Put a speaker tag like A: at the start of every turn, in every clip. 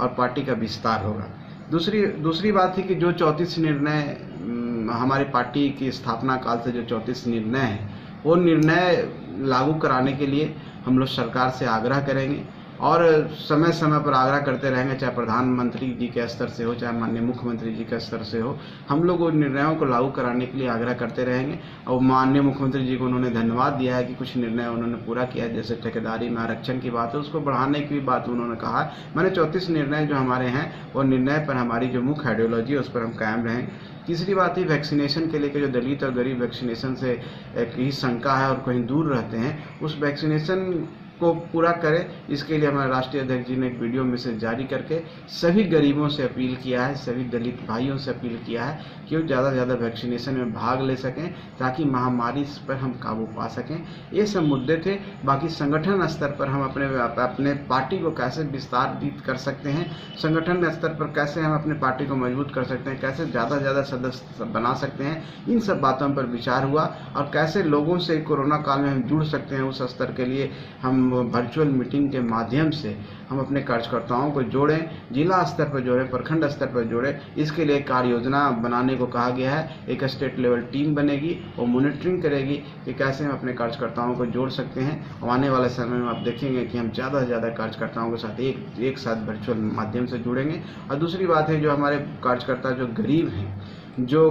A: और पार्टी का विस्तार होगा। दूसरी बात है कि जो 34 निर्णय हमारी पार्टी की स्थापना काल से जो 34 निर्णय हैं, वो निर्णय लागू कराने के लिए हम लोग सरकार से आग्रह करेंगे और समय समय पर आग्रह करते रहेंगे, चाहे प्रधानमंत्री जी के स्तर से हो, चाहे माननीय मुख्यमंत्री जी के स्तर से हो। हम लोग उन निर्णयों को लागू कराने के लिए आग्रह करते रहेंगे। और माननीय मुख्यमंत्री जी को उन्होंने धन्यवाद दिया है कि कुछ निर्णय उन्होंने पूरा किया है, जैसे ठेकेदारी में आरक्षण की बात है, उसको बढ़ाने की भी बात उन्होंने कहा है। मैंने 34 निर्णय जो हमारे हैं, वो निर्णय पर हमारी जो मुख्य आइडियोलॉजी है उस पर हम कायम रहेंगे। तीसरी बात है वैक्सीनेशन के लेकर जो दलित और गरीब वैक्सीनेशन से एक ही शंका है और कहीं दूर रहते हैं, उस वैक्सीनेशन को पूरा करें। इसके लिए हमारे राष्ट्रीय अध्यक्ष जी ने एक वीडियो मैसेज जारी करके सभी गरीबों से अपील किया है, सभी दलित भाइयों से अपील किया है कि वो ज़्यादा से ज़्यादा वैक्सीनेशन में भाग ले सकें ताकि महामारी पर हम काबू पा सकें। ये सब मुद्दे थे। बाकी संगठन स्तर पर हम अपने पार्टी को कैसे विस्तारित कर सकते हैं, संगठन स्तर पर कैसे हम अपने पार्टी को मजबूत कर सकते हैं, कैसे ज़्यादा से ज़्यादा सदस्य बना सकते हैं, इन सब बातों पर विचार हुआ। और कैसे लोगों से कोरोना काल में हम जुड़ सकते हैं, उस स्तर के लिए हम वर्चुअल मीटिंग के माध्यम से हम अपने कार्यकर्ताओं को जोड़ें, जिला स्तर पर जोड़ें, प्रखंड स्तर पर जोड़ें। इसके लिए कार्य योजना बनाने को कहा गया है। एक स्टेट लेवल टीम बनेगी और मॉनिटरिंग करेगी कि कैसे हम अपने कार्यकर्ताओं को जोड़ सकते हैं। और आने वाले समय में आप देखेंगे कि हम ज़्यादा से ज़्यादा कार्यकर्ताओं के साथ एक साथ वर्चुअल माध्यम से जुड़ेंगे। और दूसरी बात है, जो हमारे कार्यकर्ता जो गरीब हैं, जो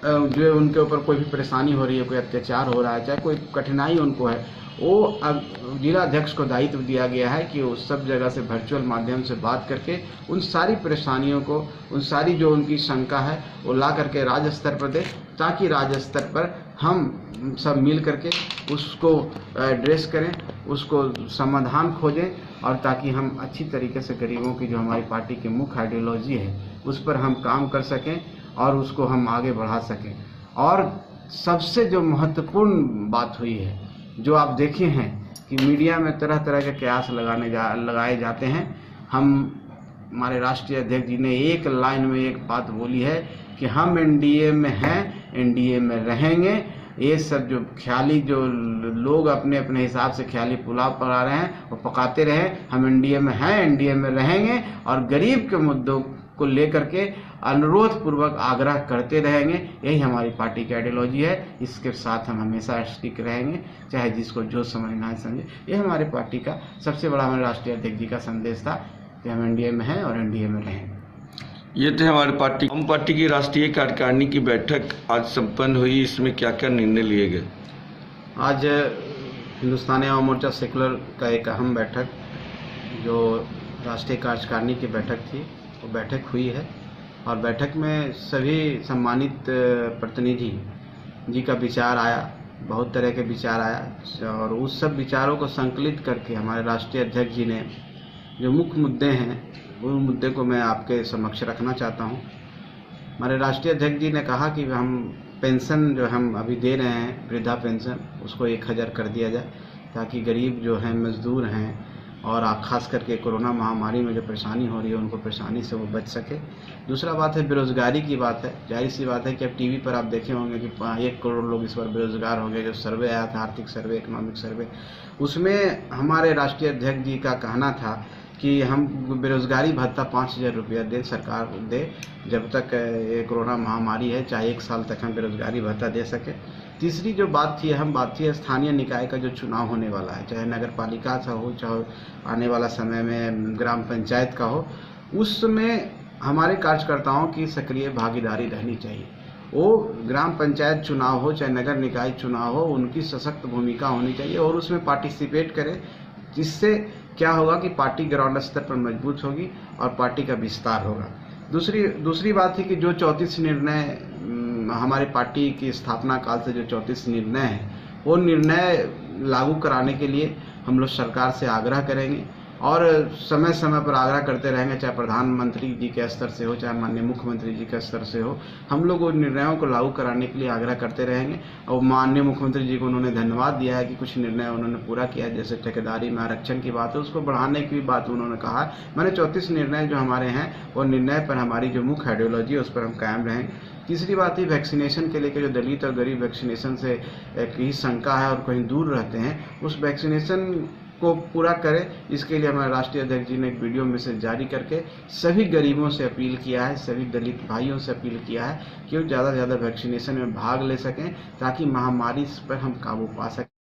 A: उनके ऊपर कोई भी परेशानी हो रही है, कोई अत्याचार हो रहा है, चाहे कोई कठिनाई उनको है, वो अब जिला अध्यक्ष को दायित्व दिया गया है कि वो सब जगह से वर्चुअल माध्यम से बात करके उन सारी परेशानियों को, उन सारी जो उनकी शंका है, वो ला करके राज्य स्तर पर दे, ताकि राज्य स्तर पर हम सब मिल करके उसको एड्रेस करें, उसको समाधान खोजें, और ताकि हम अच्छी तरीके से गरीबों की जो हमारी पार्टी की मुख्य आइडियोलॉजी है उस पर हम काम कर सकें और उसको हम आगे बढ़ा सकें। और सबसे जो महत्वपूर्ण बात हुई है, जो आप देखे हैं कि मीडिया में तरह तरह के कयास लगाए जाते हैं, हमारे राष्ट्रीय अध्यक्ष जी ने एक लाइन में एक बात बोली है कि हम एनडीए में हैं, एनडीए में रहेंगे। ये सब जो ख्याली जो लोग अपने अपने हिसाब से ख्याली पुलाव पका रहे हैं, वो पकाते रहे। हम एनडीए में हैं, एनडीए में रहेंगे और गरीब के मुद्दों को लेकर के अनुरोध पूर्वक आग्रह करते रहेंगे। यही हमारी पार्टी की आइडियोलॉजी है। इसके साथ हम हमेशा स्टिक रहेंगे, चाहे जिसको जो समझना है समझे। ये हमारी पार्टी का सबसे बड़ा हमारे राष्ट्रीय अध्यक्ष जी का संदेश था कि हम एनडीए में हैं और एनडीए में रहेंगे।
B: ये थे हमारी पार्टी हम पार्टी की राष्ट्रीय कार्यकारिणी की बैठक आज संपन्न हुई। इसमें क्या क्या निर्णय लिए गए?
A: आज हिंदुस्तानी आवाम मोर्चा सेकुलर का एक अहम बैठक, जो राष्ट्रीय कार्यकारिणी की बैठक थी, वो बैठक हुई है। और बैठक में सभी सम्मानित प्रतिनिधि जी का विचार आया, बहुत तरह के विचार आया, और उस सब विचारों को संकलित करके हमारे राष्ट्रीय अध्यक्ष जी ने जो मुख्य मुद्दे हैं, उन मुद्दे को मैं आपके समक्ष रखना चाहता हूं। हमारे राष्ट्रीय अध्यक्ष जी ने कहा कि हम पेंशन जो हम अभी दे रहे हैं, वृद्धा पेंशन, उसको 1000 कर दिया जाए, ताकि गरीब जो हैं, मजदूर हैं, और खास करके कोरोना महामारी में जो परेशानी हो रही है, उनको परेशानी से वो बच सके। दूसरा बात है बेरोज़गारी की बात है। जाहिर सी बात है कि अब टीवी पर आप देखे होंगे कि 1 करोड़ लोग इस बार बेरोज़गार हो गए। जो सर्वे आया था, आर्थिक सर्वे, इकोनॉमिक सर्वे, उसमें हमारे राष्ट्रीय अध्यक्ष जी का कहना था कि हम बेरोज़गारी भत्ता 5000 रुपया दे, सरकार दे, जब तक ये कोरोना महामारी है, चाहे 1 साल तक हम बेरोज़गारी भत्ता दे सके। तीसरी जो बात थी, अहम बात थी, स्थानीय निकाय का जो चुनाव होने वाला है, चाहे नगर पालिका का हो, चाहे आने वाला समय में ग्राम पंचायत का हो, उसमें हमारे कार्यकर्ताओं की सक्रिय भागीदारी रहनी चाहिए। वो ग्राम पंचायत चुनाव हो, चाहे नगर निकाय चुनाव हो, उनकी सशक्त भूमिका होनी चाहिए और उसमें पार्टिसिपेट करें, जिससे क्या होगा कि पार्टी ग्राउंड स्तर पर मजबूत होगी और पार्टी का विस्तार होगा। दूसरी बात थी कि जो 34 निर्णय हमारी पार्टी की स्थापना काल से जो 34 निर्णय हैं, वो निर्णय लागू कराने के लिए हम लोग सरकार से आग्रह करेंगे और समय समय पर आग्रह करते रहेंगे, चाहे प्रधानमंत्री जी के स्तर से हो, चाहे माननीय मुख्यमंत्री जी के स्तर से हो। हम लोग उन निर्णयों को लागू कराने के लिए आग्रह करते रहेंगे। और माननीय मुख्यमंत्री जी को उन्होंने धन्यवाद दिया है कि कुछ निर्णय उन्होंने पूरा किया है, जैसे ठेकेदारी में आरक्षण की बात है, उसको बढ़ाने की भी बात उन्होंने कहा है। मैंने 34 निर्णय जो हमारे हैं, वो निर्णय पर हमारी जो मुख्य आइडियोलॉजी है उस पर हम कायम रहेंगे। तीसरी बात है वैक्सीनेशन के लेकर जो दलित और गरीब वैक्सीनेशन से एक ही शंका है और कहीं दूर रहते हैं, उस वैक्सीनेशन को पूरा करें। इसके लिए हमारे राष्ट्रीय अध्यक्ष जी ने एक वीडियो मैसेज जारी करके सभी गरीबों से अपील किया है, सभी दलित भाइयों से अपील किया है कि वो ज़्यादा से ज़्यादा वैक्सीनेशन में भाग ले सकें ताकि महामारी पर हम काबू पा सकें।